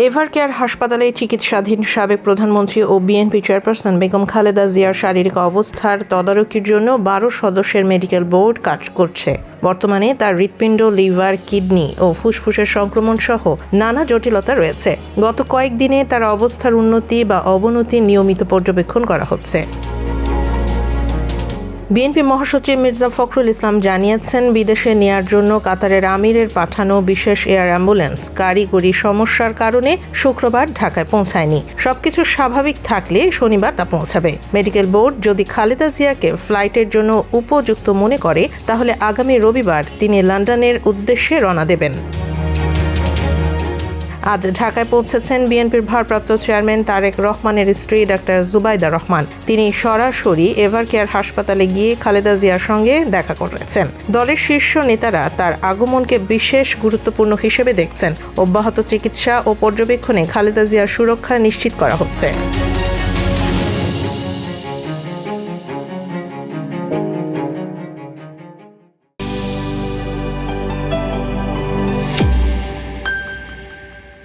এভারকেয়ার হাসপাতালে চিকিৎসাধীন সাবেক প্রধানমন্ত্রী ও বিএনপি চেয়ারপারসন বেগম খালেদা জিয়ার শারীরিক অবস্থার তদারকির জন্য ১২ সদস্যের মেডিকেল বোর্ড কাজ করছে। বর্তমানে তার হৃৎপিণ্ড, লিভার, কিডনি ও ফুসফুসের সংক্রমণ সহ নানা জটিলতা রয়েছে। গত কয়েকদিনে তার অবস্থার উন্নতি বা অবনতি নিয়মিত পর্যবেক্ষণ করা হচ্ছে। বিএনপি মহাসচিব মির্জা ফখরুল ইসলাম জানিয়েছেন, বিদেশে নেয়ার জন্য কাতারের আমিরের পাঠানো বিশেষ এয়ার অ্যাম্বুলেন্স কারিগরি সমস্যার কারণে শুক্রবার ঢাকায় পৌঁছায়নি। সবকিছু স্বাভাবিক থাকলে শনিবার তা পৌঁছাবে। মেডিকেল বোর্ড যদি খালেদা জিয়াকে ফ্লাইটের জন্য উপযুক্ত মনে করে তাহলে আগামী রবিবার তিনি লন্ডনের উদ্দেশ্যে রওনা দেবেন। আজ ঢাকায় পৌঁছেছেন বিএনপির ভারপ্রাপ্ত চেয়ারম্যান তারেক রহমানের স্ত্রী ডাক্তার জুবাইদা রহমান। তিনি সরাসরি এভারকেয়ার হাসপাতালে গিয়ে খালেদা জিয়ার সঙ্গে দেখা করেছেন। দলের শীর্ষ নেতারা তার আগমনকে বিশেষ গুরুত্বপূর্ণ হিসেবে দেখছেন। অব্যাহত চিকিৎসা ও পর্যবেক্ষণে খালেদা জিয়ার সুরক্ষা নিশ্চিত করা হচ্ছে।